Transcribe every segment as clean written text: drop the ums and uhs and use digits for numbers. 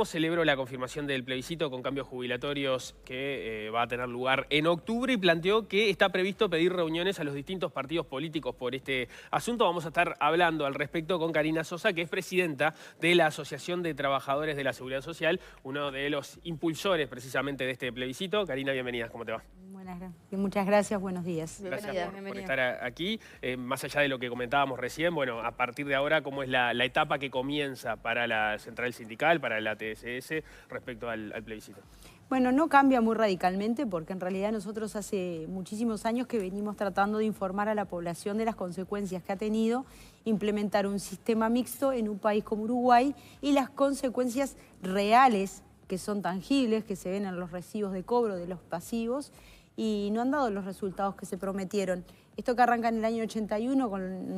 Celebró la confirmación del plebiscito con cambios jubilatorios que va a tener lugar en octubre y planteó que está previsto pedir reuniones a los distintos partidos políticos por este asunto. Vamos a estar hablando al respecto con Karina Sosa, que es presidenta de la Asociación de Trabajadores de la Seguridad Social, uno de los impulsores precisamente de este plebiscito. Karina, bienvenida, ¿cómo te va? Muchas gracias, buenos días. Gracias por estar aquí. Más allá de lo que comentábamos recién, bueno, a partir de ahora, ¿cómo es la etapa que comienza para la central sindical, para la TSS, respecto al plebiscito? Bueno, no cambia muy radicalmente porque en realidad nosotros hace muchísimos años que venimos tratando de informar a la población de las consecuencias que ha tenido implementar un sistema mixto en un país como Uruguay y las consecuencias reales que son tangibles, que se ven en los recibos de cobro de los pasivos y no han dado los resultados que se prometieron. Esto que arranca en el año 81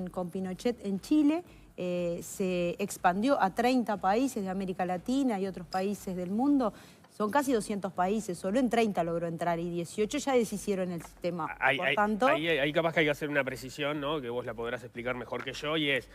con Pinochet en Chile, se expandió a 30 países de América Latina y otros países del mundo. Son casi 200 países, solo en 30 logró entrar y 18 ya deshicieron el sistema. Por tanto, ahí capaz que hay que hacer una precisión, ¿no? Que vos la podrás explicar mejor que yo, y es...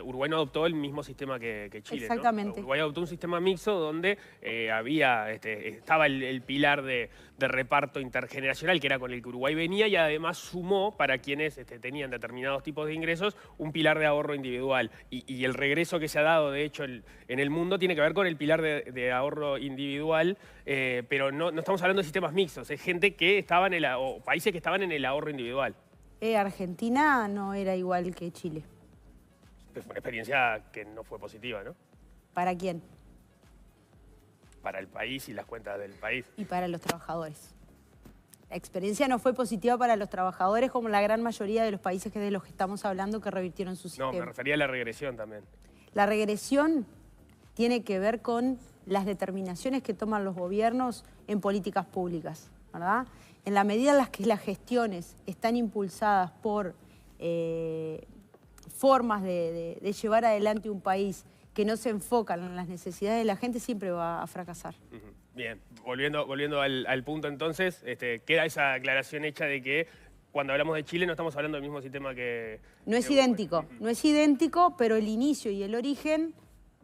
Uruguay no adoptó el mismo sistema que Chile, exactamente. ¿no? Uruguay adoptó un sistema mixto donde estaba el pilar de reparto intergeneracional, que era con el que Uruguay venía, y además sumó para quienes tenían determinados tipos de ingresos un pilar de ahorro individual. Y el regreso que se ha dado, de hecho, en el mundo tiene que ver con el pilar de ahorro individual, pero no estamos hablando de sistemas mixtos, es gente que estaba o países que estaban en el ahorro individual. Argentina no era igual que Chile. Fue una experiencia que no fue positiva, ¿no? ¿Para quién? Para el país y las cuentas del país. Y para los trabajadores. La experiencia no fue positiva para los trabajadores como la gran mayoría de los países de los que estamos hablando que revirtieron su sistema. No, me refería a la regresión también. La regresión tiene que ver con las determinaciones que toman los gobiernos en políticas públicas, ¿verdad? En la medida en las que las gestiones están impulsadas por formas de llevar adelante un país que no se enfocan en las necesidades de la gente, siempre va a fracasar. Bien, volviendo al punto entonces, queda esa aclaración hecha de que cuando hablamos de Chile no estamos hablando del mismo sistema que... No es idéntico, no es idéntico, pero el inicio y el origen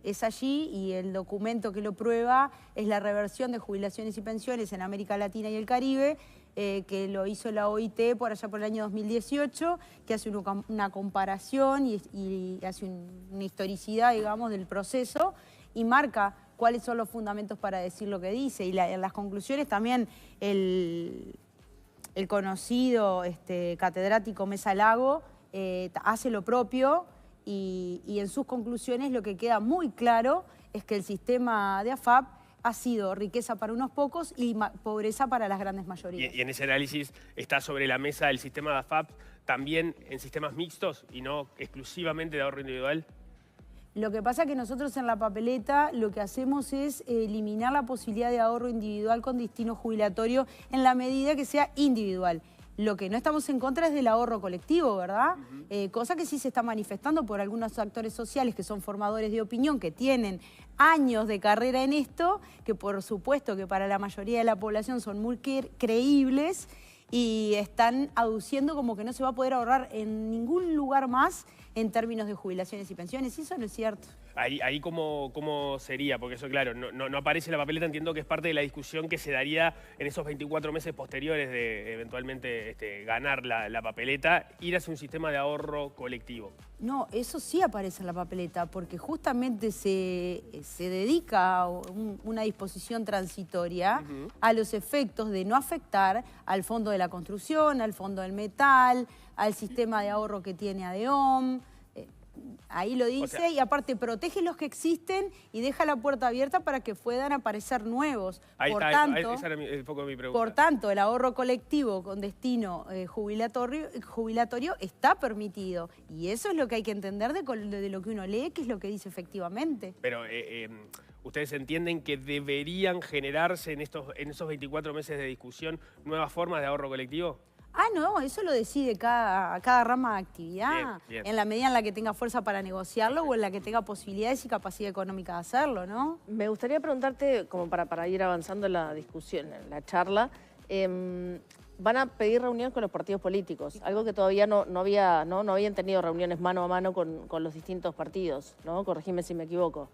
es allí y el documento que lo prueba es la reversión de jubilaciones y pensiones en América Latina y el Caribe, que lo hizo la OIT por allá por el año 2018, que hace una comparación y hace una historicidad, digamos, del proceso y marca cuáles son los fundamentos para decir lo que dice. Y en las conclusiones también el conocido catedrático Mesa Lago hace lo propio y en sus conclusiones lo que queda muy claro es que el sistema de AFAP ha sido riqueza para unos pocos y pobreza para las grandes mayorías. Y en ese análisis está sobre la mesa el sistema de AFAP también en sistemas mixtos y no exclusivamente de ahorro individual. Lo que pasa es que nosotros en la papeleta lo que hacemos es eliminar la posibilidad de ahorro individual con destino jubilatorio en la medida que sea individual. Lo que no estamos en contra es del ahorro colectivo, ¿verdad? Cosa que sí se está manifestando por algunos actores sociales que son formadores de opinión, que tienen años de carrera en esto, que por supuesto que para la mayoría de la población son muy creíbles y están aduciendo como que no se va a poder ahorrar en ningún lugar más en términos de jubilaciones y pensiones, y eso no es cierto. Ahí cómo sería, porque eso, claro, no aparece en la papeleta, entiendo que es parte de la discusión que se daría en esos 24 meses posteriores de eventualmente ganar la papeleta, ir hacia un sistema de ahorro colectivo. No, eso sí aparece en la papeleta, porque justamente se dedica a una disposición transitoria a los efectos de no afectar al fondo de la construcción, al fondo del metal, al sistema de ahorro que tiene ADEOM. Ahí lo dice, o sea, y aparte protege los que existen y deja la puerta abierta para que puedan aparecer nuevos. Esa era un poco mi pregunta. Por tanto, el ahorro colectivo con destino jubilatorio está permitido. Y eso es lo que hay que entender de lo que uno lee, que es lo que dice efectivamente. Pero ¿ustedes entienden que deberían generarse en esos 24 meses de discusión nuevas formas de ahorro colectivo? Ah, no, eso lo decide cada rama de actividad, bien. En la medida en la que tenga fuerza para negociarlo o en la que tenga posibilidades y capacidad económica de hacerlo, ¿no? Me gustaría preguntarte, como para ir avanzando en la discusión, en la charla, van a pedir reunión con los partidos políticos, algo que todavía no habían tenido reuniones mano a mano con los distintos partidos, ¿no? Corregime si me equivoco.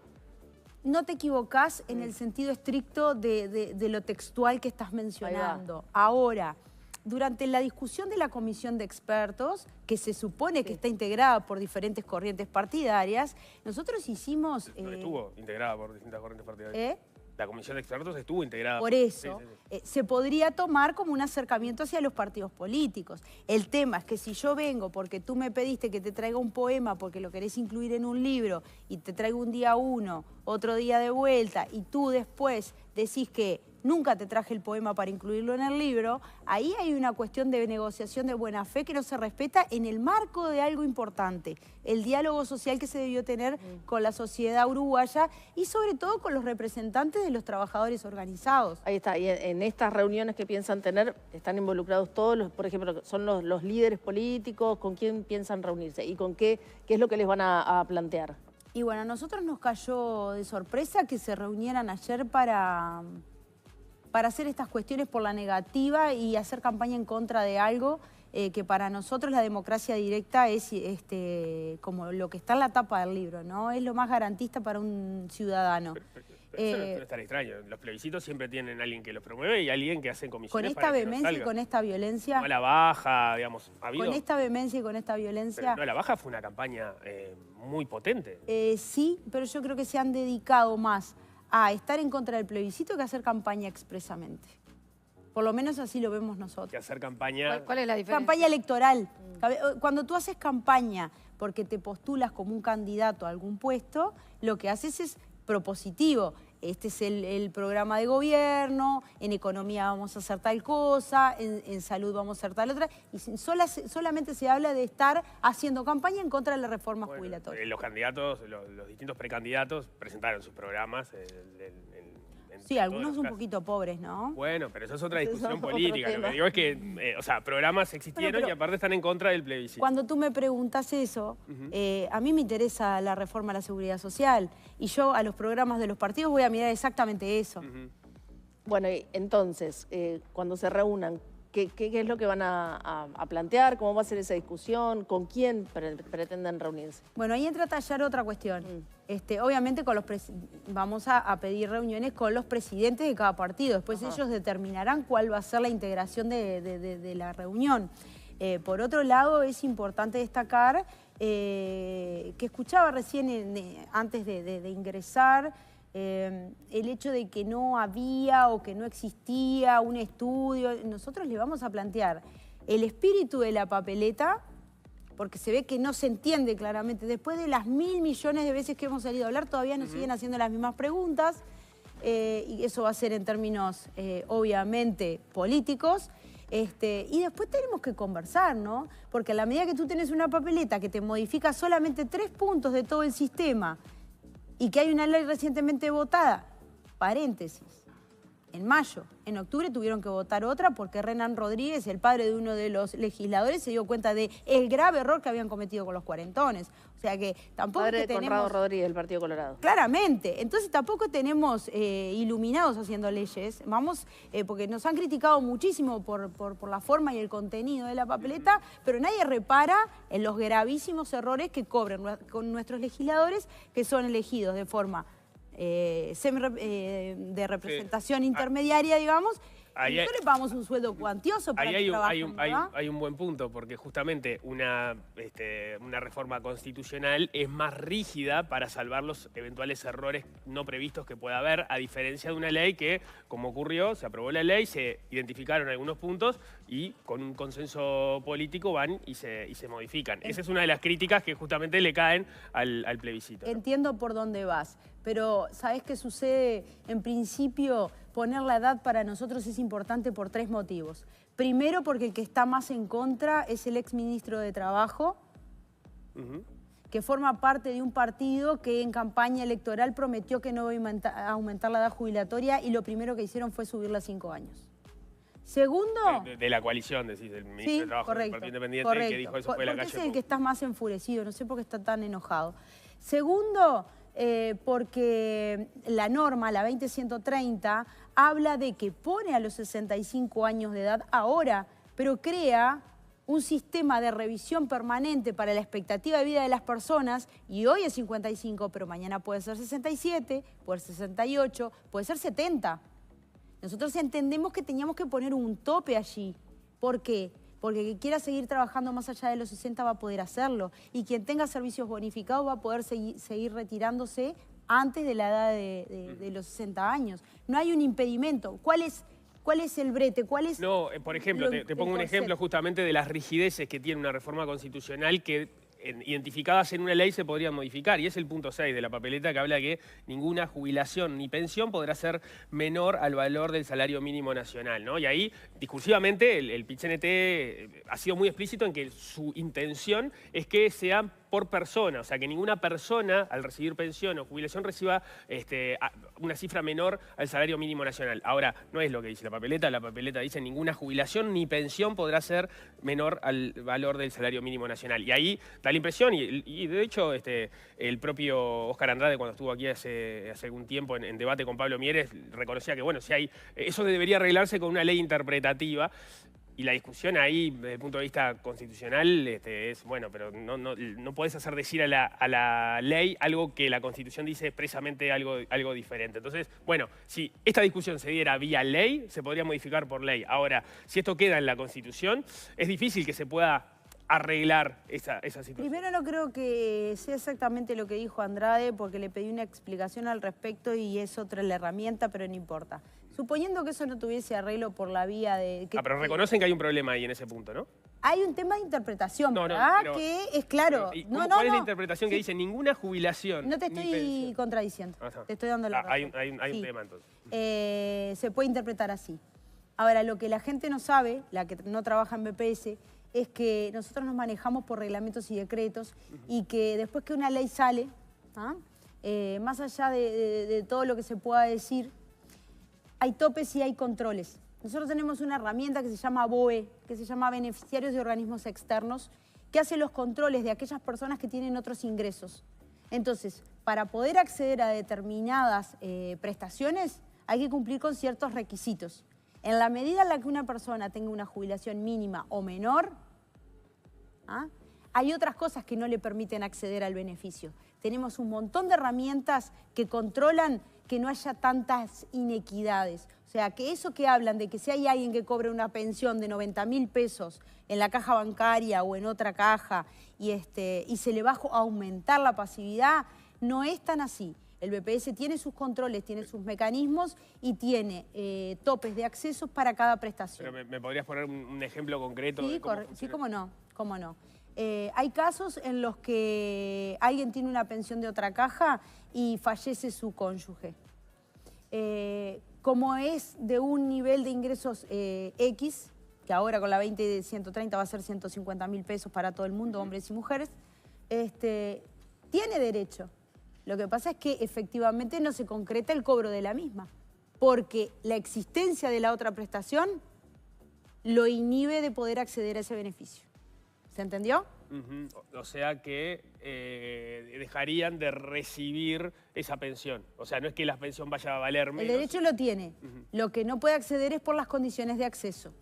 No te equivocás en el sentido estricto de lo textual que estás mencionando. Ahora, durante la discusión de la comisión de expertos, que se supone que está integrada por diferentes corrientes partidarias, nosotros hicimos... No estuvo integrada por distintas corrientes partidarias. La comisión de expertos estuvo integrada. Por eso, se podría tomar como un acercamiento hacia los partidos políticos. El tema es que si yo vengo porque tú me pediste que te traiga un poema porque lo querés incluir en un libro y te traigo un día uno, otro día de vuelta y tú después decís que nunca te traje el poema para incluirlo en el libro, ahí hay una cuestión de negociación de buena fe que no se respeta en el marco de algo importante, el diálogo social que se debió tener con la sociedad uruguaya y sobre todo con los representantes de los trabajadores organizados. Ahí está, y en estas reuniones que piensan tener, ¿están involucrados todos los, por ejemplo, son los líderes políticos? ¿Con quién piensan reunirse? ¿Y con qué es lo que les van a plantear? Y bueno, a nosotros nos cayó de sorpresa que se reunieran ayer para hacer estas cuestiones por la negativa y hacer campaña en contra de algo que para nosotros la democracia directa es como lo que está en la tapa del libro, ¿no? Es lo más garantista para un ciudadano. Pero eso no es tan extraño. Los plebiscitos siempre tienen alguien que los promueve y alguien que hace comisiones. Con esta para que vehemencia y con esta violencia... No a la baja, digamos, ¿ha habido? Con esta vehemencia y con esta violencia... Pero no a la baja fue una campaña muy potente. Sí, pero yo creo que se han dedicado más a estar en contra del plebiscito que a hacer campaña expresamente. Por lo menos así lo vemos nosotros. Que hacer campaña... ¿Cuál es la diferencia? Campaña electoral. Cuando tú haces campaña porque te postulas como un candidato a algún puesto, lo que haces es propositivo. Este es el programa de gobierno, en economía vamos a hacer tal cosa, en salud vamos a hacer tal otra, y solamente se habla de estar haciendo campaña en contra de la reforma jubilatoria. Los candidatos, los distintos precandidatos presentaron sus programas. Sí, algunos un poquito pobres, ¿no? Bueno, pero eso es otra discusión política. Lo que digo es que, o sea, programas existieron y aparte están en contra del plebiscito. Cuando tú me preguntas eso, a mí me interesa la reforma a la seguridad social y yo a los programas de los partidos voy a mirar exactamente eso. Bueno, y entonces, cuando se reúnan, ¿qué es lo que van a plantear? ¿Cómo va a ser esa discusión? ¿Con quién pretenden reunirse? Bueno, ahí entra a tallar otra cuestión. Obviamente vamos a pedir reuniones con los presidentes de cada partido. Después ellos determinarán cuál va a ser la integración de la reunión. Por otro lado, es importante destacar que escuchaba recién, antes de ingresar, el hecho de que no había o que no existía un estudio. Nosotros le vamos a plantear el espíritu de la papeleta, porque se ve que no se entiende claramente. Después de las 1.000 millones de veces que hemos salido a hablar, todavía nos siguen haciendo las mismas preguntas, y eso va a ser en términos, obviamente, políticos. Y después tenemos que conversar, ¿no? Porque a la medida que tú tienes una papeleta que te modifica solamente 3 puntos de todo el sistema, y que hay una ley recientemente votada, paréntesis, en mayo, en octubre tuvieron que votar otra porque Renan Rodríguez, el padre de uno de los legisladores, se dio cuenta del grave error que habían cometido con los cuarentones. O sea que tampoco Padre que tenemos... Conrado Rodríguez, del Partido Colorado. Claramente. Entonces tampoco tenemos iluminados haciendo leyes. Vamos, porque nos han criticado muchísimo por la forma y el contenido de la papeleta, pero nadie repara en los gravísimos errores que cobran con nuestros legisladores que son elegidos de forma de representación intermediaria, digamos. Nosotros le pagamos un sueldo cuantioso para que trabajen, hay un buen punto, porque justamente una reforma constitucional es más rígida para salvar los eventuales errores no previstos que pueda haber, a diferencia de una ley que, como ocurrió, se aprobó la ley, se identificaron algunos puntos y con un consenso político van y se modifican. Esa es una de las críticas que justamente le caen al plebiscito. Entiendo por dónde vas, pero ¿sabés qué sucede? En principio, poner la edad para nosotros es importante por 3 motivos. Primero, porque el que está más en contra es el exministro de Trabajo, que forma parte de un partido que en campaña electoral prometió que no iba a aumentar la edad jubilatoria y lo primero que hicieron fue subirla a 5 años. Segundo... De la coalición, decís, del ministro de Trabajo del Partido Independiente, que dijo eso fue la calle. Porque es el que está más enfurecido, no sé por qué está tan enojado. Segundo, porque la norma, la 20130, habla de que pone a los 65 años de edad ahora, pero crea un sistema de revisión permanente para la expectativa de vida de las personas, y hoy es 55, pero mañana puede ser 67, puede ser 68, puede ser 70. Nosotros entendemos que teníamos que poner un tope allí. ¿Por qué? Porque quien quiera seguir trabajando más allá de los 60 va a poder hacerlo, y quien tenga servicios bonificados va a poder seguir retirándose antes de la edad de los 60 años. No hay un impedimento. ¿Cuál es el brete? ¿Cuál es? No, por ejemplo, te pongo un ejemplo justamente de las rigideces que tiene una reforma constitucional que identificadas en una ley se podrían modificar, y es el punto 6 de la papeleta, que habla que ninguna jubilación ni pensión podrá ser menor al valor del salario mínimo nacional, ¿no? Y ahí, discursivamente, el PIT-CNT ha sido muy explícito en que su intención es que sean por persona, o sea, que ninguna persona al recibir pensión o jubilación reciba una cifra menor al salario mínimo nacional. Ahora, no es lo que dice la papeleta dice ninguna jubilación ni pensión podrá ser menor al valor del salario mínimo nacional. Y ahí da la impresión, y de hecho el propio Óscar Andrade, cuando estuvo aquí hace algún tiempo en debate con Pablo Mieres, reconocía que, bueno, si hay, eso debería arreglarse con una ley interpretativa. Y la discusión ahí, desde el punto de vista constitucional, es, bueno, pero no podés hacer decir a la ley algo que la Constitución dice expresamente algo diferente. Entonces, bueno, si esta discusión se diera vía ley, se podría modificar por ley. Ahora, si esto queda en la Constitución, es difícil que se pueda arreglar esa situación. Primero, no creo que sea exactamente lo que dijo Andrade, porque le pedí una explicación al respecto y es otra la herramienta, pero no importa. Suponiendo que eso no tuviese arreglo por la vía de... pero reconocen que hay un problema ahí en ese punto, ¿no? Hay un tema de interpretación, ¿verdad? Pero, que es claro. ¿Cuál es la interpretación que dice ninguna jubilación? No te estoy contradiciendo, te estoy dando la razón. Hay un tema entonces. Se puede interpretar así. Ahora, lo que la gente no sabe, la que no trabaja en BPS, es que nosotros nos manejamos por reglamentos y decretos y que después que una ley sale, más allá de todo lo que se pueda decir, hay topes y hay controles. Nosotros tenemos una herramienta que se llama BOE, que se llama Beneficiarios de Organismos Externos, que hace los controles de aquellas personas que tienen otros ingresos. Entonces, para poder acceder a determinadas prestaciones, hay que cumplir con ciertos requisitos. En la medida en la que una persona tenga una jubilación mínima o menor, hay otras cosas que no le permiten acceder al beneficio. Tenemos un montón de herramientas que controlan que no haya tantas inequidades. O sea, que eso que hablan de que si hay alguien que cobre una pensión de 90.000 pesos en la caja bancaria o en otra caja y se le va a aumentar la pasividad, no es tan así. El BPS tiene sus controles, tiene sus mecanismos y tiene topes de acceso para cada prestación. Pero ¿me podrías poner un ejemplo concreto? Sí, sí, cómo no. Hay casos en los que alguien tiene una pensión de otra caja y fallece su cónyuge. Como es de un nivel de ingresos X, que ahora con la 20.130 va a ser 150.000 pesos para todo el mundo, hombres y mujeres, tiene derecho. Lo que pasa es que efectivamente no se concreta el cobro de la misma, porque la existencia de la otra prestación lo inhibe de poder acceder a ese beneficio. ¿Se entendió? O sea que dejarían de recibir esa pensión. O sea, no es que la pensión vaya a valer menos. El derecho lo tiene. Lo que no puede acceder es por las condiciones de acceso.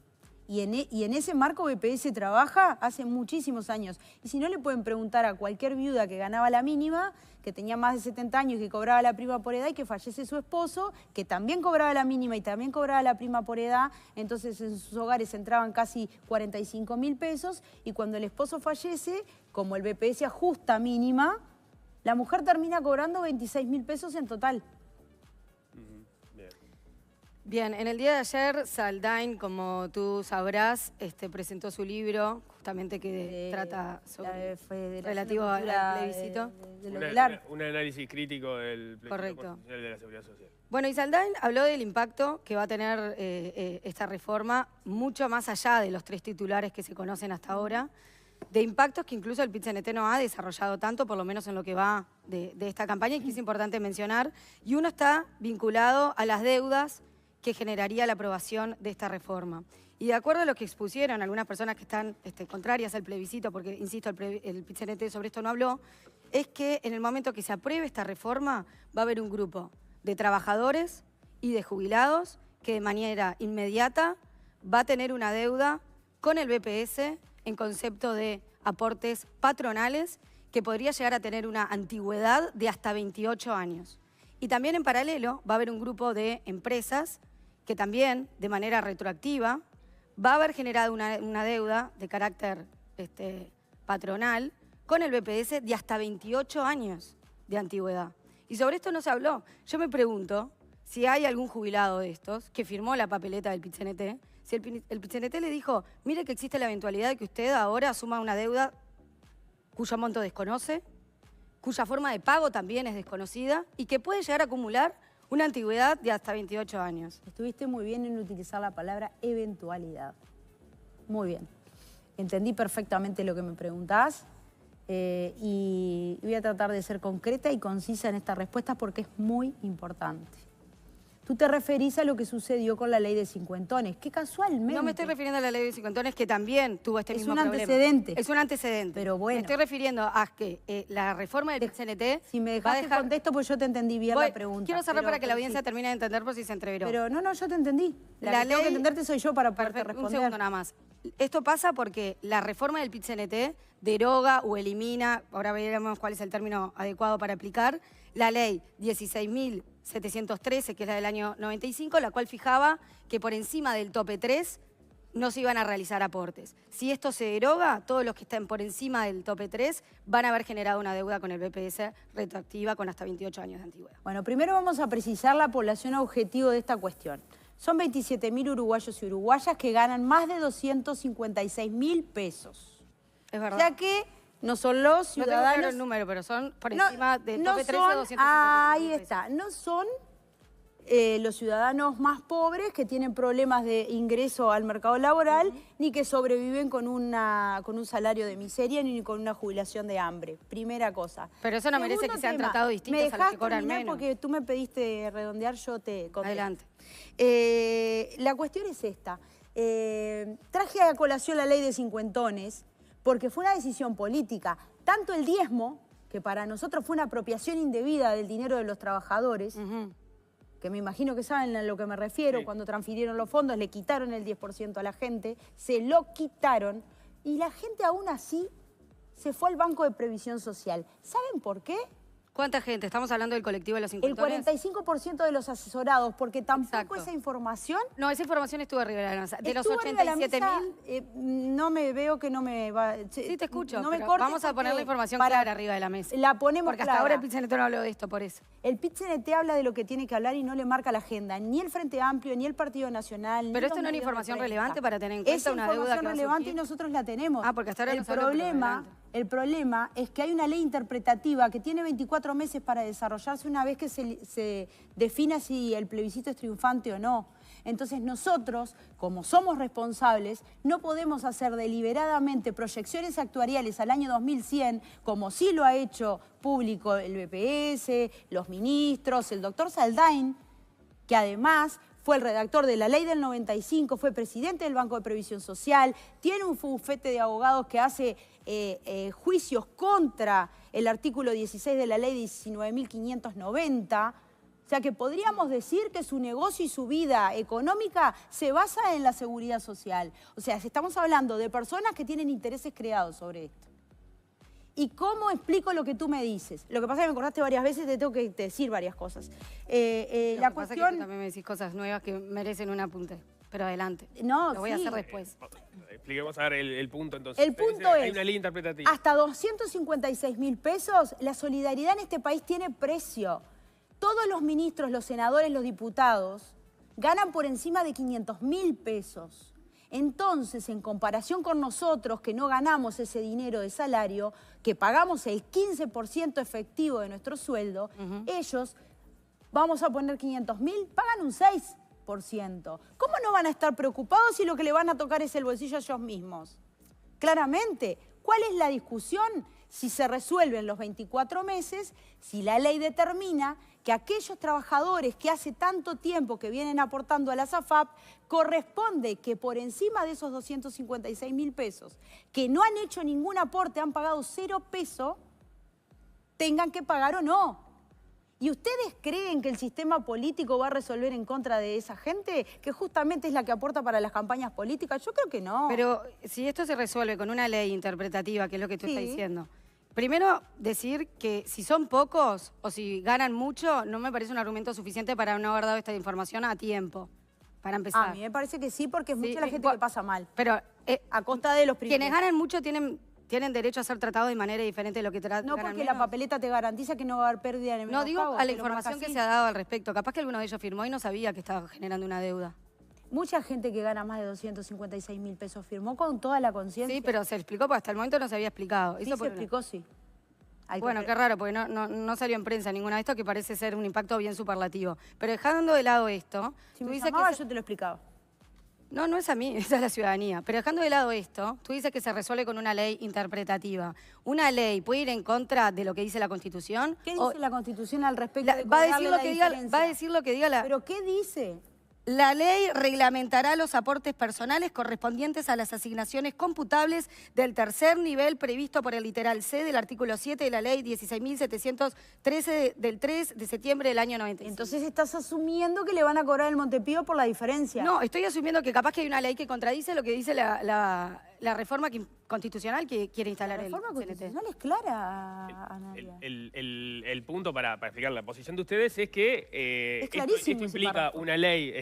Y en ese marco BPS trabaja hace muchísimos años. Y si no, le pueden preguntar a cualquier viuda que ganaba la mínima, que tenía más de 70 años y que cobraba la prima por edad y que fallece su esposo, que también cobraba la mínima y también cobraba la prima por edad. Entonces en sus hogares entraban casi 45.000 pesos y cuando el esposo fallece, como el BPS ajusta mínima, la mujer termina cobrando 26.000 pesos en total. Bien, en el día de ayer, Saldain, como tú sabrás, presentó su libro, justamente que trata sobre relativo al plebiscito. Un análisis crítico del plebiscito constitucional de la Seguridad Social. Bueno, y Saldain habló del impacto que va a tener esta reforma, mucho más allá de los 3 titulares que se conocen hasta ahora, de impactos que incluso el PIT-CNT no ha desarrollado tanto, por lo menos en lo que va de esta campaña, y que es importante mencionar. Y uno está vinculado a las deudas que generaría la aprobación de esta reforma. Y de acuerdo a lo que expusieron algunas personas que están contrarias al plebiscito, porque, insisto, el PIT-CNT sobre esto no habló, es que en el momento que se apruebe esta reforma va a haber un grupo de trabajadores y de jubilados que de manera inmediata va a tener una deuda con el BPS en concepto de aportes patronales que podría llegar a tener una antigüedad de hasta 28 años. Y también en paralelo va a haber un grupo de empresas que también, de manera retroactiva, va a haber generado una deuda de carácter patronal con el BPS de hasta 28 años de antigüedad. Y sobre esto no se habló. Yo me pregunto si hay algún jubilado de estos que firmó la papeleta del PIT-CNT, si el PIT-CNT le dijo, mire que existe la eventualidad de que usted ahora asuma una deuda cuyo monto desconoce, cuya forma de pago también es desconocida y que puede llegar a acumular una antigüedad de hasta 28 años. Estuviste muy bien en utilizar la palabra eventualidad. Muy bien. Entendí perfectamente lo que me preguntás y voy a tratar de ser concreta y concisa en esta respuesta porque es muy importante. Tú te referís a lo que sucedió con la ley de cincuentones, que casualmente... No me estoy refiriendo a la ley de cincuentones, que también tuvo este mismo problema. Es un antecedente. Es un antecedente. Pero bueno. Me estoy refiriendo a que la reforma del PIT-CNT... Si me dejaste contexto, pues yo te entendí bien la pregunta. Quiero cerrar para que la audiencia termine de entender por si se entreveró. Pero no, yo te entendí. La que tengo que entenderte soy yo para poderte responder. Un segundo nada más. Esto pasa porque la reforma del PIT-CNT deroga o elimina, ahora veremos cuál es el término adecuado para aplicar, la ley 16.713, que es la del año 95, la cual fijaba que por encima del tope 3 no se iban a realizar aportes. Si esto se deroga, todos los que estén por encima del tope 3 van a haber generado una deuda con el BPS retroactiva con hasta 28 años de antigüedad. Bueno, primero vamos a precisar la población objetivo de esta cuestión. Son 27.000 uruguayos y uruguayas que ganan más de 256.000 pesos. Es verdad. O sea que no son los ciudadanos... No tengo claro el número, pero son por encima del tope 3 de 256.000 Ahí pesos. está. No son los ciudadanos más pobres que tienen problemas de ingreso al mercado laboral, ni que sobreviven con un salario de miseria, ni con una jubilación de hambre. Primera cosa. Pero eso no merece que sean tratados distintos a los que cobran menos. Porque tú me pediste redondear, yo te contesto. Adelante. La cuestión es esta. Traje a colación la ley de cincuentones porque fue una decisión política. Tanto el diezmo, que para nosotros fue una apropiación indebida del dinero de los trabajadores, que me imagino que saben a lo que me refiero, Sí. Cuando transfirieron los fondos le quitaron el 10% a la gente, se lo quitaron y la gente aún así se fue al Banco de Previsión Social. ¿Saben por qué? ¿Cuánta gente? Estamos hablando del colectivo de los El cincuentones. 45% de los asesorados, porque tampoco Exacto. esa información... No, esa información estuvo arriba de la mesa. De los estuvo arriba de la 87.000... no me veo que no me va... Sí, te escucho, no me pero cortes vamos a poner porque la información para- clara arriba de la mesa. La ponemos Porque hasta clara. ahora el PIT-CNT no habló de esto, por eso. El PIT-CNT habla de lo que tiene que hablar y no le marca la agenda. Ni el Frente Amplio, ni el Partido Nacional, Pero ni esto los no es medios de información prensa. relevante para tener en cuenta Es una deuda que información va a relevante y surgir. nosotros la tenemos. Ah, porque hasta ahora no se habló, pero adelante. El problema es que hay una ley interpretativa que tiene 24 meses para desarrollarse una vez que se defina si el plebiscito es triunfante o no. Entonces nosotros, como somos responsables, no podemos hacer deliberadamente proyecciones actuariales al año 2100, como sí lo ha hecho público el BPS, los ministros, el doctor Saldain, que además fue el redactor de la ley del 95, fue presidente del Banco de Previsión Social, tiene un bufete de abogados que hace juicios contra el artículo 16 de la ley 19.590. O sea que podríamos decir que su negocio y su vida económica se basa en la seguridad social. O sea, estamos hablando de personas que tienen intereses creados sobre esto. ¿Y cómo explico lo que tú me dices? Lo que pasa es que me acordaste varias veces, te tengo que decir varias cosas. Lo La que pasa es que cuestión... tú también me decís cosas nuevas que merecen un apunte. Pero adelante. No, Lo voy a sí. hacer después. Expliquemos a ver el punto entonces. El punto Hay es, una ley interpretativa. hasta 256.000 pesos, la solidaridad en este país tiene precio. Todos los ministros, los senadores, los diputados ganan por encima de 500.000 pesos. Entonces, en comparación con nosotros, que no ganamos ese dinero de salario, que pagamos el 15% efectivo de nuestro sueldo, ellos, vamos a poner 500.000, pagan un 6%. ¿Cómo no van a estar preocupados si lo que le van a tocar es el bolsillo a ellos mismos? Claramente, ¿cuál es la discusión? Si se resuelven los 24 meses, si la ley determina que aquellos trabajadores que hace tanto tiempo que vienen aportando a la SAFAP, corresponde que por encima de esos 256.000 pesos, que no han hecho ningún aporte, han pagado 0 pesos, tengan que pagar o no. ¿Y ustedes creen que el sistema político va a resolver en contra de esa gente? Que justamente es la que aporta para las campañas políticas. Yo creo que no. Pero si esto se resuelve con una ley interpretativa, que es lo que tú estás diciendo, primero decir que si son pocos o si ganan mucho, no me parece un argumento suficiente para no haber dado esta información a tiempo, para empezar. A mí me parece que sí, porque es mucha la gente que pasa mal. Pero a costa de los privilegios. quienes ganan mucho tienen derecho a ser tratados de manera diferente de lo que tratan. No, porque la papeleta te garantiza que no va a haber pérdida en el No, digo megapago, a la te lo marca información que así. se ha dado al respecto. Capaz que alguno de ellos firmó y no sabía que estaba generando una deuda. Mucha gente que gana más de 256.000 pesos firmó con toda la conciencia. Sí, pero se explicó, porque hasta el momento no se había explicado. Sí, Eso se por explicó, sí. Bueno, qué raro, porque no salió en prensa ninguna de esto, que parece ser un impacto bien superlativo. Pero dejando de lado esto, Si tú me dices llamaba, que... yo te lo explicaba. No, no es a mí, esa es la ciudadanía. Pero dejando de lado esto, tú dices que se resuelve con una ley interpretativa. ¿Una ley puede ir en contra de lo que dice la Constitución? ¿Qué dice la Constitución al respecto de va a decir cobrarle lo la que diga, diferencia? va a decir lo que diga la... ¿Pero qué dice? La ley reglamentará los aportes personales correspondientes a las asignaciones computables del tercer nivel previsto por el literal C del artículo 7 de la ley 16.713 del 3 de septiembre del año 95. Entonces estás asumiendo que le van a cobrar el Montepío por la diferencia. No, estoy asumiendo que capaz que hay una ley que contradice lo que dice la reforma constitucional que quiere instalar La el reforma CNT. constitucional es clara, Analia. El punto para explicar la posición de ustedes es que Es esto clarísimo ese implica párrafo. una ley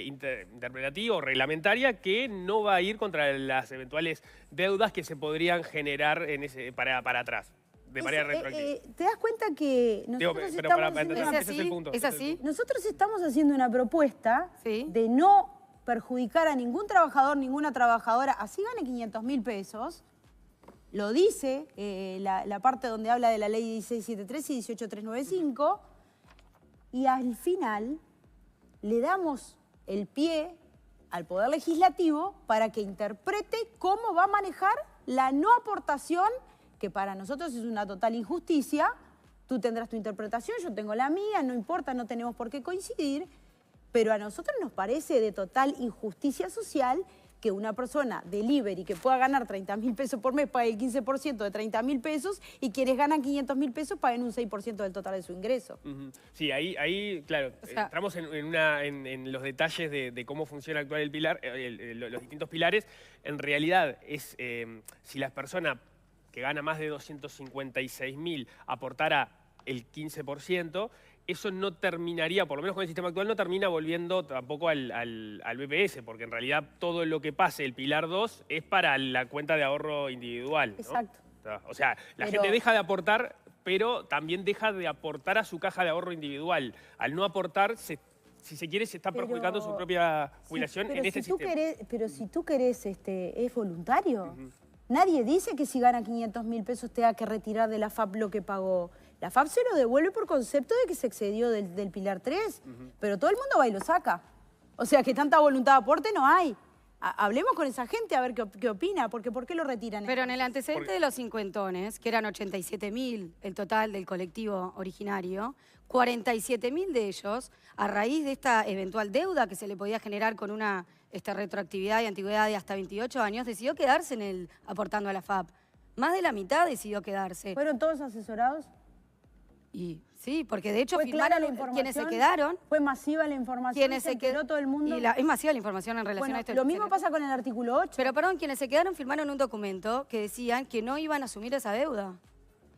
interpretativa o reglamentaria que no va a ir contra las eventuales deudas que se podrían generar para atrás, de manera retroactiva. ¿Te das cuenta que Digo, nosotros pero estamos para haciendo entender, una... ese es el punto. ¿Es así? Nosotros estamos haciendo una propuesta Sí. de no perjudicar a ningún trabajador, ninguna trabajadora, así gane 500.000 pesos, lo dice la parte donde habla de la ley 1673 y 18395, y al final le damos el pie al Poder Legislativo para que interprete cómo va a manejar la no aportación, que para nosotros es una total injusticia. Tú tendrás tu interpretación, yo tengo la mía, no importa, no tenemos por qué coincidir, pero a nosotros nos parece de total injusticia social que una persona delivery que pueda ganar 30.000 pesos por mes pague el 15% de 30.000 pesos y quienes ganan 500.000 pesos paguen un 6% del total de su ingreso. Sí, ahí claro, O sea, entramos en los detalles de cómo funciona actual el pilar, los distintos pilares. En realidad, si la persona que gana más de 256.000 aportara el 15%, eso no terminaría, por lo menos con el sistema actual, no termina volviendo tampoco al BPS, porque en realidad todo lo que pase el Pilar 2 es para la cuenta de ahorro individual, ¿no? Exacto. O sea, la Pero- gente deja de aportar, pero también deja de aportar a su caja de ahorro individual. Al no aportar, si se quiere, se está perjudicando su propia jubilación en este sistema. Pero si tú querés, es voluntario. Nadie dice que si gana 500.000 pesos tenga que retirar de la FAP lo que pagó. La FAP se lo devuelve por concepto de que se excedió del Pilar 3, pero todo el mundo va y lo saca. O sea, que tanta voluntad de aporte no hay. Hablemos con esa gente a ver qué opina, porque ¿por qué lo retiran? Pero en el antecedente de los cincuentones, que eran 87.000 el total del colectivo originario, 47.000 de ellos, a raíz de esta eventual deuda que se le podía generar con una retroactividad y antigüedad de hasta 28 años, decidió quedarse aportando a la FAP. Más de la mitad decidió quedarse. ¿Fueron todos asesorados? Y sí, porque de hecho ¿Fue clara firmaron la información? quienes se quedaron. ¿Fue masiva la información? Quienes ¿Se enteró todo el mundo? Y es masiva la información en relación Bueno, a esto. lo mismo pasa con el artículo 8. Pero perdón, quienes se quedaron firmaron un documento que decían que no iban a asumir esa deuda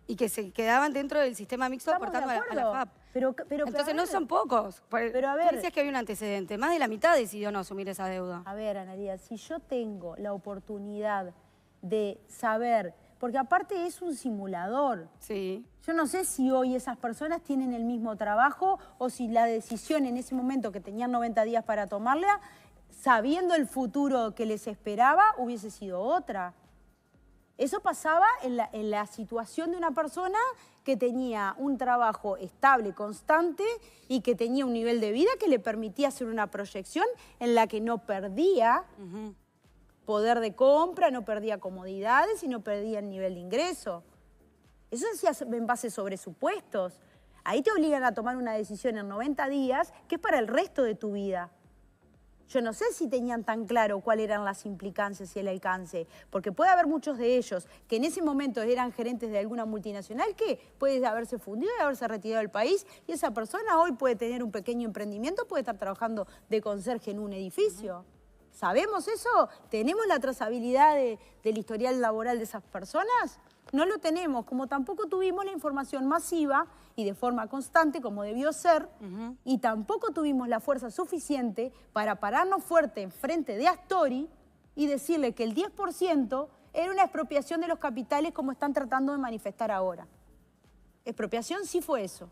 y que se quedaban dentro del sistema mixto Estamos de aportando a la acuerdo. FAP. Pero Entonces a no ver, son pocos. Pero a Tú ver. decías que había un antecedente. Más de la mitad decidió no asumir esa deuda. A ver, Analia, si yo tengo la oportunidad de saber, porque aparte es un simulador. Sí. Yo no sé si hoy esas personas tienen el mismo trabajo o si la decisión en ese momento que tenían 90 días para tomarla, sabiendo el futuro que les esperaba, hubiese sido otra. Eso pasaba en la situación de una persona que tenía un trabajo estable, constante y que tenía un nivel de vida que le permitía hacer una proyección en la que no perdía poder de compra, no perdía comodidades y no perdía el nivel de ingreso. Eso se hace en base sobre supuestos. Ahí te obligan a tomar una decisión en 90 días que es para el resto de tu vida. Yo no sé si tenían tan claro cuáles eran las implicancias y el alcance, porque puede haber muchos de ellos que en ese momento eran gerentes de alguna multinacional que puede haberse fundido y haberse retirado del país, y esa persona hoy puede tener un pequeño emprendimiento, puede estar trabajando de conserje en un edificio. ¿Sabemos eso? ¿Tenemos la trazabilidad del historial laboral de esas personas? No lo tenemos, como tampoco tuvimos la información masiva y de forma constante como debió ser, y tampoco tuvimos la fuerza suficiente para pararnos fuerte enfrente de Astori y decirle que el 10% era una expropiación de los capitales como están tratando de manifestar ahora. Expropiación sí fue eso.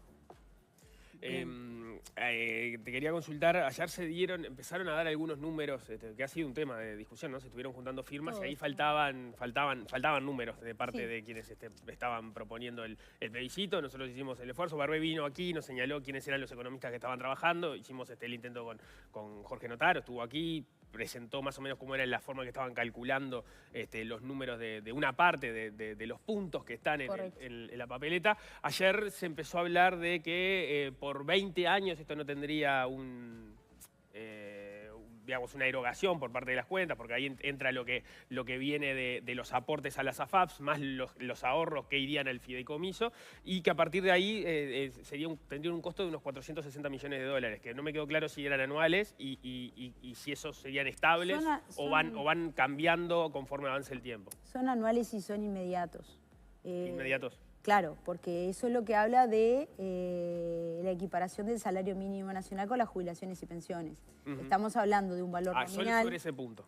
Te quería consultar, ayer empezaron a dar algunos números, que ha sido un tema de discusión, ¿no? Se estuvieron juntando firmas y ahí faltaban números de parte de quienes estaban proponiendo el plebiscito. Nosotros hicimos el esfuerzo, Barbé vino aquí, nos señaló quiénes eran los economistas que estaban trabajando, hicimos el intento con Jorge Notaro, estuvo aquí, presentó más o menos cómo era la forma que estaban calculando los números de una parte de los puntos que están en la papeleta. Ayer se empezó a hablar de que por 20 años esto no tendría digamos, una erogación por parte de las cuentas, porque ahí entra lo que viene de los aportes a las AFAPs, más los ahorros que irían al fideicomiso, y que a partir de ahí tendrían un costo de unos 460 millones de dólares, que no me quedó claro si eran anuales y si esos serían estables o van cambiando conforme avance el tiempo. Son anuales y son inmediatos. ¿Inmediatos? Claro, porque eso es lo que habla de la equiparación del salario mínimo nacional con las jubilaciones y pensiones. Estamos hablando de un valor nominal. Solo sobre ese punto.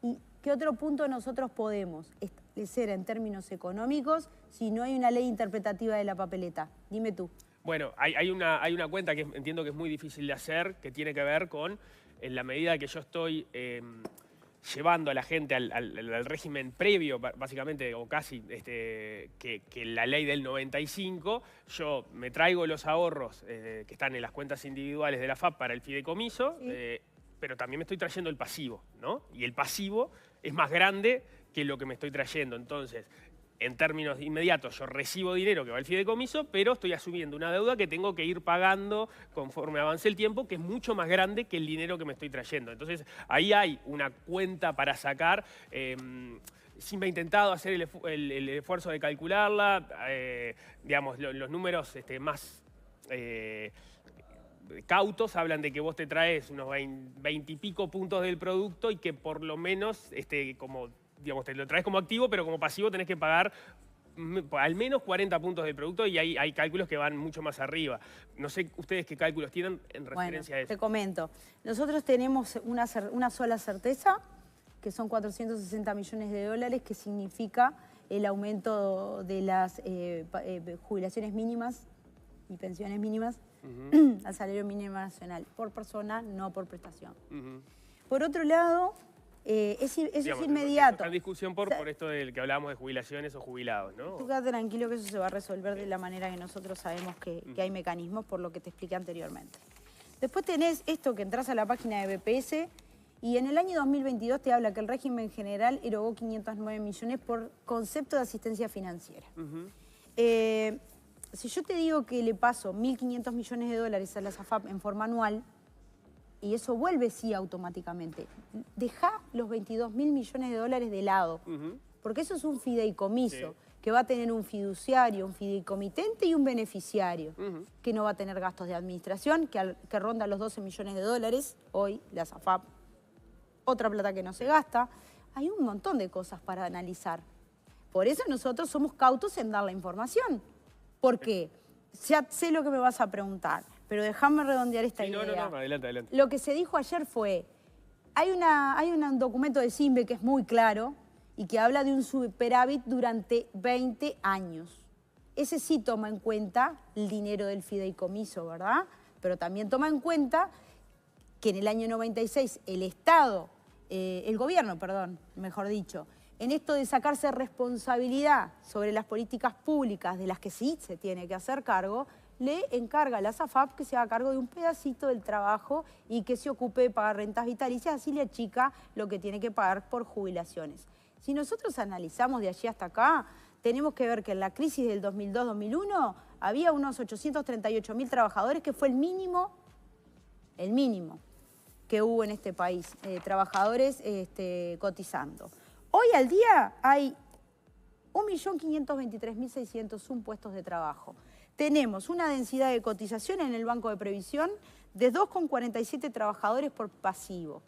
¿Y qué otro punto nosotros podemos establecer en términos económicos si no hay una ley interpretativa de la papeleta? Dime tú. Bueno, hay una cuenta que entiendo que es muy difícil de hacer, que tiene que ver con, en la medida que yo estoy llevando a la gente al régimen previo, básicamente, o casi, que la ley del 95, yo me traigo los ahorros que están en las cuentas individuales de la FAP para el fideicomiso, pero también me estoy trayendo el pasivo, ¿no? Y el pasivo es más grande que lo que me estoy trayendo. Entonces, en términos inmediatos, yo recibo dinero que va al fideicomiso, pero estoy asumiendo una deuda que tengo que ir pagando conforme avance el tiempo, que es mucho más grande que el dinero que me estoy trayendo. Entonces, ahí hay una cuenta para sacar. Sí me he intentado hacer el esfuerzo de calcularla. Digamos, los números más cautos hablan de que vos te traes unos 20 y pico puntos del producto y que por lo menos digamos, te lo traes como activo, pero como pasivo tenés que pagar al menos 40 puntos del producto y hay cálculos que van mucho más arriba. No sé ustedes qué cálculos tienen en referencia a eso. Te comento. Nosotros tenemos una sola certeza, que son 460 millones de dólares, que significa el aumento de las jubilaciones mínimas y pensiones mínimas al salario mínimo nacional, por persona, no por prestación. Por otro lado, eso es inmediato. Está en discusión por esto del que hablábamos de jubilaciones o jubilados, ¿no? Tú quédate tranquilo que eso se va a resolver de la manera que nosotros sabemos que hay mecanismos, por lo que te expliqué anteriormente. Después tenés esto que entras a la página de BPS y en el año 2022 te habla que el régimen general erogó 509 millones por concepto de asistencia financiera. Si yo te digo que le paso 1.500 millones de dólares a la SAFAP en forma anual, y eso vuelve sí automáticamente, deja los 22.000 millones de dólares de lado, porque eso es un fideicomiso que va a tener un fiduciario, un fideicomitente y un beneficiario, que no va a tener gastos de administración, que ronda los 12 millones de dólares, hoy la SAFAP, otra plata que no se gasta. Hay un montón de cosas para analizar. Por eso nosotros somos cautos en dar la información, porque ya sé lo que me vas a preguntar, pero déjame redondear esta idea. No, adelante. Lo que se dijo ayer fue, hay un documento de CIMBE que es muy claro y que habla de un superávit durante 20 años. Ese sí toma en cuenta el dinero del fideicomiso, ¿verdad? Pero también toma en cuenta que en el año 96 el gobierno, mejor dicho, en esto de sacarse responsabilidad sobre las políticas públicas de las que sí se tiene que hacer cargo, le encarga a la SAFAP que se haga cargo de un pedacito del trabajo y que se ocupe de pagar rentas vitalicias, así le achica lo que tiene que pagar por jubilaciones. Si nosotros analizamos de allí hasta acá, tenemos que ver que en la crisis del 2002-2001 había unos 838.000 trabajadores, que fue el mínimo, que hubo en este país, trabajadores cotizando. Hoy al día hay 1.523.601 puestos de trabajo. Tenemos una densidad de cotización en el Banco de Previsión de 2,47 trabajadores por pasivo.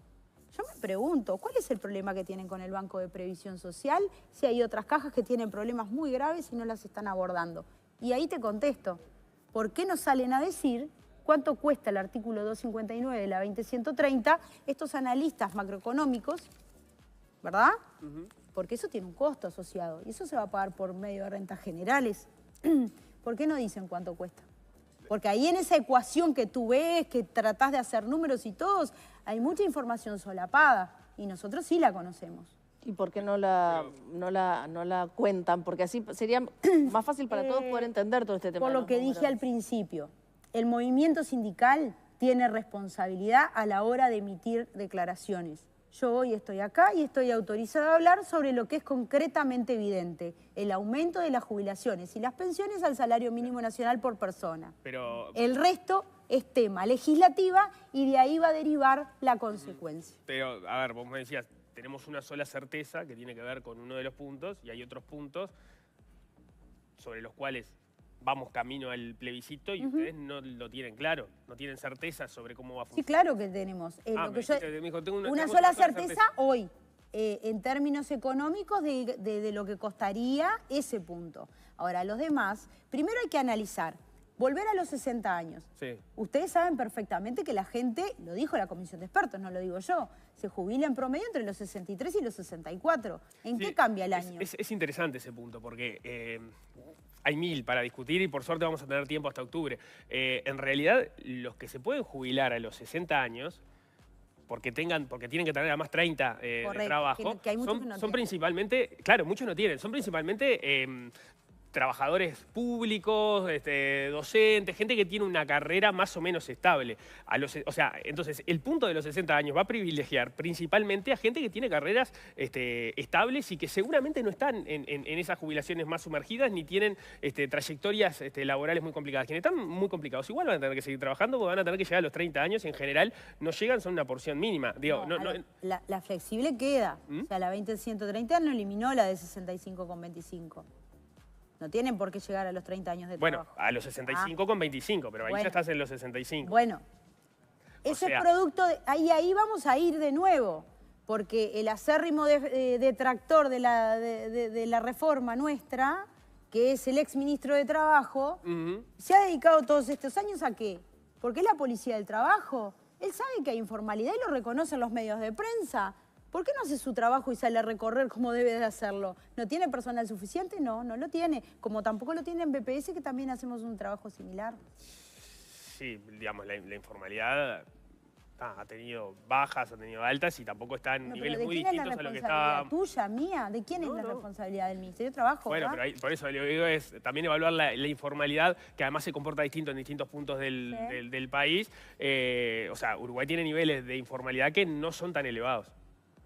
Yo me pregunto, ¿cuál es el problema que tienen con el Banco de Previsión Social si hay otras cajas que tienen problemas muy graves y no las están abordando? Y ahí te contesto, ¿por qué no salen a decir cuánto cuesta el artículo 259 de la 20130 estos analistas macroeconómicos, ¿verdad? Porque eso tiene un costo asociado y eso se va a pagar por medio de rentas generales. ¿Por qué no dicen cuánto cuesta? Porque ahí en esa ecuación que tú ves, que tratás de hacer números y todos, hay mucha información solapada y nosotros sí la conocemos. ¿Y por qué no la cuentan? Porque así sería más fácil para todos poder entender todo este tema. Por lo que dije al principio, el movimiento sindical tiene responsabilidad a la hora de emitir declaraciones. Yo hoy estoy acá y estoy autorizada a hablar sobre lo que es concretamente evidente, el aumento de las jubilaciones y las pensiones al salario mínimo nacional por persona. Pero el resto es tema legislativa y de ahí va a derivar la consecuencia. Pero, a ver, vos me decías, tenemos una sola certeza que tiene que ver con uno de los puntos y hay otros puntos sobre los cuales vamos camino al plebiscito y ustedes no lo tienen claro, no tienen certeza sobre cómo va a funcionar. Sí, claro que tenemos. Una sola certeza hoy, en términos económicos de lo que costaría ese punto. Ahora, los demás, primero hay que analizar, volver a los 60 años. Sí. Ustedes saben perfectamente que la gente, lo dijo la comisión de expertos, no lo digo yo, se jubila en promedio entre los 63 y los 64. ¿En qué cambia el año? Es interesante ese punto porque hay 1000 para discutir y por suerte vamos a tener tiempo hasta octubre. En realidad, los que se pueden jubilar a los 60 años, porque tienen que tener además 30 de trabajo, que hay muchos que no son tienen. Principalmente, claro, muchos no tienen, son principalmente trabajadores públicos, docentes, gente que tiene una carrera más o menos estable. Entonces, el punto de los 60 años va a privilegiar principalmente a gente que tiene carreras estables y que seguramente no están en esas jubilaciones más sumergidas ni tienen trayectorias laborales muy complicadas. Quienes están muy complicados igual van a tener que seguir trabajando porque van a tener que llegar a los 30 años y en general no llegan, son una porción mínima. Digo, La flexible queda. O sea, la 20130 no eliminó la de 65,25. No tienen por qué llegar a los 30 años de trabajo. Bueno, a los 65 con 25, pero ahí ya estás en los 65. Bueno, ese producto, ahí vamos a ir de nuevo, porque el acérrimo detractor de la reforma nuestra, que es el exministro de Trabajo, se ha dedicado todos estos años ¿a qué? Porque es la policía del trabajo. Él sabe que hay informalidad y lo reconocen los medios de prensa. ¿Por qué no hace su trabajo y sale a recorrer como debe de hacerlo? ¿No tiene personal suficiente? No, no lo tiene. Como tampoco lo tiene en BPS, que también hacemos un trabajo similar. Sí, digamos, la informalidad ha tenido bajas, ha tenido altas y tampoco está en niveles muy distintos a lo que estaba... ¿Tuya, mía? ¿De quién es la responsabilidad del Ministerio de Trabajo? Bueno, pero por eso lo que digo es también evaluar la informalidad, que además se comporta distinto en distintos puntos del país. Uruguay tiene niveles de informalidad que no son tan elevados.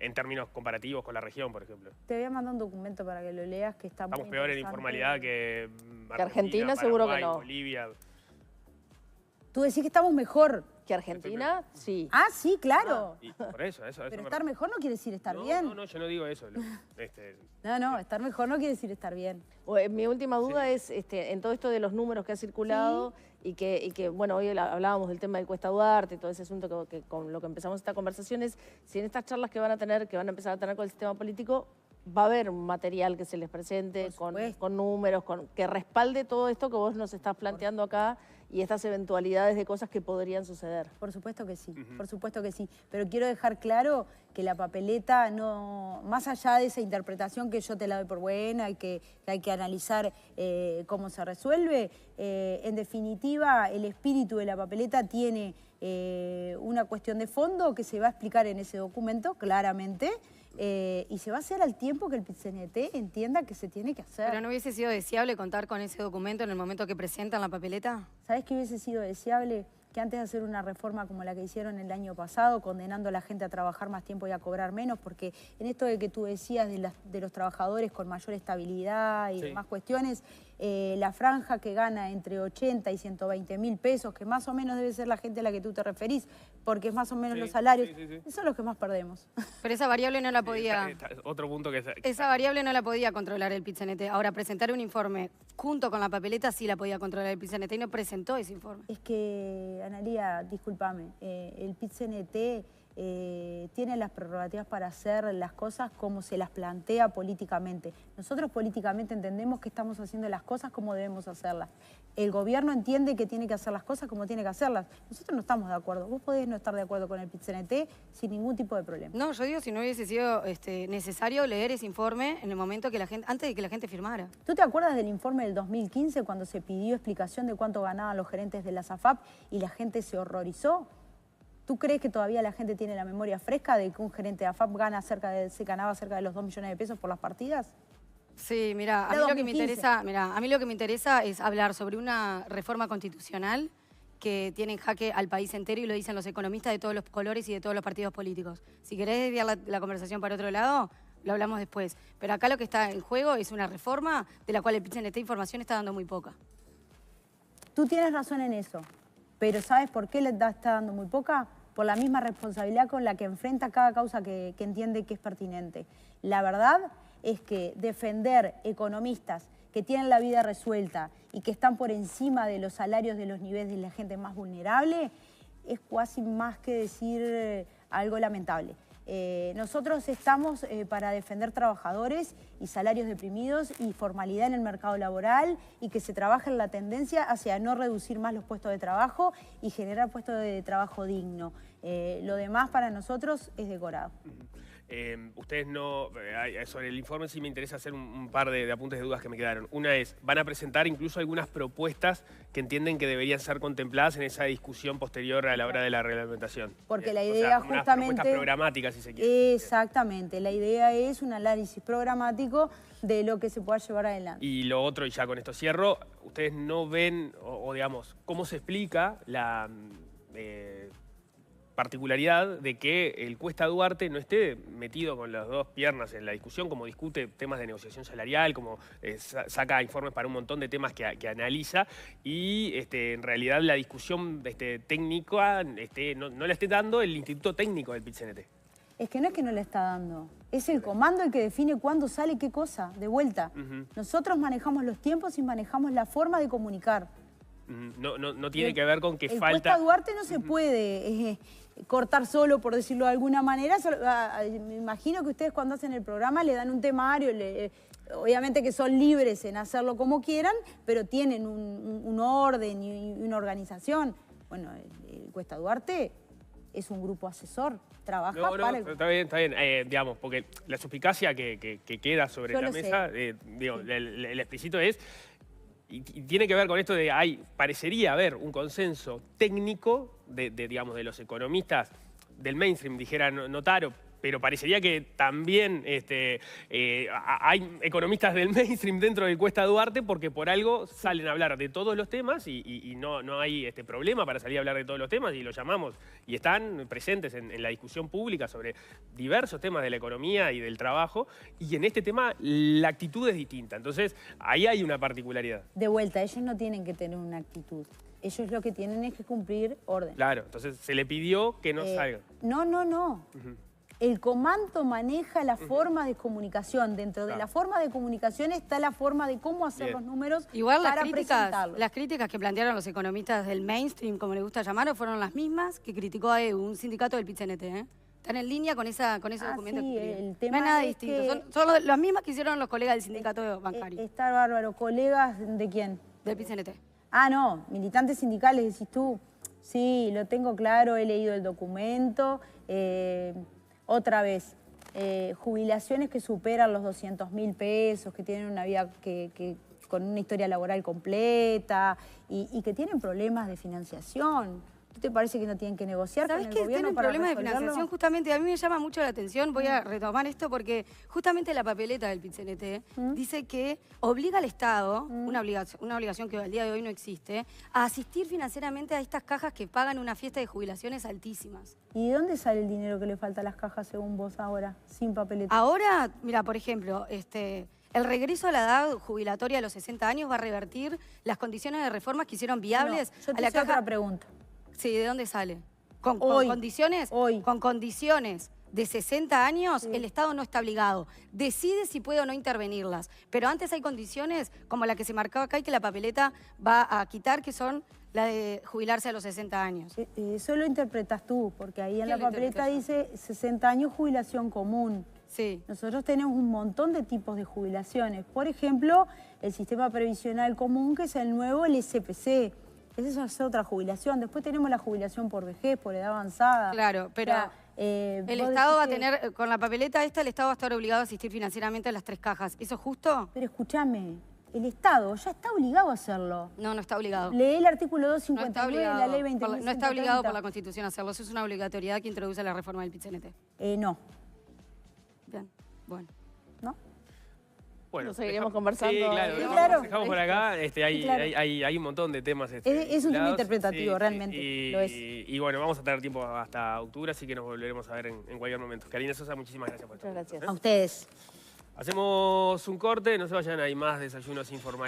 En términos comparativos con la región, por ejemplo. Te voy a mandar un documento para que lo leas, que está muy Estamos peor en informalidad que Argentina, seguro Paraguay, que no. Bolivia. Tú decís que estamos mejor. ¿Que Argentina? Sí. Ah, sí, claro. Y por eso Pero estar mejor no quiere decir estar bien. No, yo no digo eso. No, estar mejor no quiere decir estar bien. Mi última duda es, en todo esto de los números que ha circulado y que, bueno, hoy hablábamos del tema del Cuesta Duarte y todo ese asunto que con lo que empezamos esta conversación es, si en estas charlas que van a empezar a tener con el sistema político, va a haber un material que se les presente con números, que respalde todo esto que vos nos estás planteando acá y estas eventualidades de cosas que podrían suceder. Por supuesto que sí, por supuesto que sí. Pero quiero dejar claro que la papeleta no, más allá de esa interpretación que yo te la doy por buena y que hay que analizar cómo se resuelve, en definitiva el espíritu de la papeleta tiene una cuestión de fondo que se va a explicar en ese documento claramente. Y se va a hacer al tiempo que el PIT-CNT entienda que se tiene que hacer. ¿Pero no hubiese sido deseable contar con ese documento en el momento que presentan la papeleta? ¿Sabés qué hubiese sido deseable? Que antes de hacer una reforma como la que hicieron el año pasado, condenando a la gente a trabajar más tiempo y a cobrar menos, porque en esto de que tú decías de los trabajadores con mayor estabilidad y demás cuestiones, la franja que gana entre 80 y 120.000 pesos, que más o menos debe ser la gente a la que tú te referís, porque es más o menos los salarios, esos son los que más perdemos. Pero esa variable no la podía... Otro punto que... Esa variable no la podía controlar el PIT-CNT. Ahora, presentar un informe junto con la papeleta sí la podía controlar el PIT-CNT y no presentó ese informe. Es que, Analía, discúlpame, el PIT-CNT tiene las prerrogativas para hacer las cosas como se las plantea políticamente. Nosotros políticamente entendemos que estamos haciendo las cosas como debemos hacerlas. El gobierno entiende que tiene que hacer las cosas como tiene que hacerlas. Nosotros no estamos de acuerdo. Vos podés no estar de acuerdo con el PIT-CNT sin ningún tipo de problema. No, yo digo si no hubiese sido necesario leer ese informe en el momento que antes de que la gente firmara. ¿Tú te acuerdas del informe del 2015 cuando se pidió explicación de cuánto ganaban los gerentes de la SAFAP y la gente se horrorizó? ¿Tú crees que todavía la gente tiene la memoria fresca de que un gerente de AFAP se ganaba cerca de los 2 millones de pesos por las partidas? Sí, mira, a mí lo que me interesa es hablar sobre una reforma constitucional que tiene en jaque al país entero y lo dicen los economistas de todos los colores y de todos los partidos políticos. Si querés desviar la conversación para otro lado, lo hablamos después. Pero acá lo que está en juego es una reforma de la cual el PIT-CNT información está dando muy poca. Tú tienes razón en eso, pero ¿sabes por qué está dando muy poca? Por la misma responsabilidad con la que enfrenta cada causa que entiende que es pertinente. La verdad es que defender economistas que tienen la vida resuelta y que están por encima de los salarios de los niveles de la gente más vulnerable es casi más que decir algo lamentable. Nosotros estamos para defender trabajadores y salarios deprimidos y formalidad en el mercado laboral y que se trabaje en la tendencia hacia no reducir más los puestos de trabajo y generar puestos de trabajo digno. Lo demás para nosotros es decorado. Ustedes no... sobre el informe sí me interesa hacer un par de apuntes de dudas que me quedaron. Una es, van a presentar incluso algunas propuestas que entienden que deberían ser contempladas en esa discusión posterior a la hora de la reglamentación. Porque la idea justamente... propuestas programáticas, si se quiere. Exactamente. La idea es un análisis programático de lo que se pueda llevar adelante. Y lo otro, y ya con esto cierro, ustedes no ven, o digamos, cómo se explica la... particularidad de que el Cuesta Duarte no esté metido con las dos piernas en la discusión, como discute temas de negociación salarial, como saca informes para un montón de temas que analiza, y en realidad la discusión técnica no la esté dando el Instituto Técnico del PIT-CNT. Es que no es que no le está dando, es el comando el que define cuándo sale qué cosa, de vuelta. Nosotros manejamos los tiempos y manejamos la forma de comunicar. No tiene que ver con que el falta... Cuesta Duarte no se puede cortar solo, por decirlo de alguna manera. Me imagino que ustedes cuando hacen el programa le dan un temario, obviamente que son libres en hacerlo como quieran, pero tienen un orden y una organización. Bueno, el Cuesta Duarte es un grupo asesor, trabaja para el... Está bien, digamos, porque la suspicacia que queda sobre la mesa, el explícito es... Y tiene que ver con esto de parecería haber un consenso técnico digamos, de los economistas del mainstream, dijera Notaro, pero parecería que también hay economistas del mainstream dentro del Cuesta Duarte porque por algo salen a hablar de todos los temas y no hay problema para salir a hablar de todos los temas y los llamamos y están presentes en la discusión pública sobre diversos temas de la economía y del trabajo y en este tema la actitud es distinta. Entonces ahí hay una particularidad. De vuelta, ellos no tienen que tener una actitud. Ellos lo que tienen es que cumplir orden. Claro, entonces se le pidió que no salga. No. El comando maneja la forma de comunicación. Dentro de la forma de comunicación está la forma de cómo hacer los números para presentarlos. Las críticas que plantearon los economistas del mainstream, como le gusta llamarlo, fueron las mismas que criticó a un sindicato del PIT-CNT. Están en línea con ese documento sí, que el tema no es nada es distinto. Son las mismas que hicieron los colegas del sindicato bancario. Está bárbaro. ¿Colegas de quién? Del PIT-CNT. Ah, no. Militantes sindicales, decís tú. Sí, lo tengo claro. He leído el documento. Otra vez, jubilaciones que superan los 200.000 pesos, que tienen una vida con una historia laboral completa y que tienen problemas de financiación. ¿No te parece que no tienen que negociar con el gobierno para resolverlo? ¿Sabés que tienen problemas de financiación? Justamente a mí me llama mucho la atención, voy a retomar esto porque justamente la papeleta del PIT-CNT dice que obliga al Estado, una obligación que al día de hoy no existe, a asistir financieramente a estas cajas que pagan una fiesta de jubilaciones altísimas. ¿Y de dónde sale el dinero que le falta a las cajas según vos ahora, sin papeleta? Ahora, mira, por ejemplo, El regreso a la edad jubilatoria a los 60 años va a revertir las condiciones de reformas que hicieron viables No, yo te a la hice caja. otra pregunta. Sí, ¿de dónde sale? Con condiciones de 60 años, el Estado no está obligado. Decide si puede o no intervenirlas. Pero antes hay condiciones como la que se marcaba acá y que la papeleta va a quitar, que son la de jubilarse a los 60 años. Eso lo interpretas tú, porque ahí en ¿Qué la lo papeleta interpreto dice 60 años jubilación común. Sí. Nosotros tenemos un montón de tipos de jubilaciones. Por ejemplo, el sistema previsional común, que es el nuevo, el SPC. Esa es otra jubilación. Después tenemos la jubilación por vejez, por edad avanzada. Claro, pero el Estado va a tener, con la papeleta esta, el Estado va a estar obligado a asistir financieramente a las 3 cajas. ¿Eso es justo? Pero escúchame, el Estado ya está obligado a hacerlo. No, no está obligado. Lee el artículo No está 259 de la obligado. ley 20.130. No está obligado por la Constitución a hacerlo. Eso es una obligatoriedad que introduce la reforma del PIT-CNT. No. Bien, bueno. ¿No? Bueno, Lo seguiremos conversando. Sí, claro. Sí, Lo claro. dejamos por acá. claro. Hay un montón de temas. Es un tema vinculados. interpretativo, realmente, lo es. Y bueno, vamos a tener tiempo hasta octubre, así que nos volveremos a ver en cualquier momento. Karina Sosa, muchísimas gracias por estar. Muchas gracias. A ustedes. Hacemos un corte, no se vayan, hay más desayunos informales.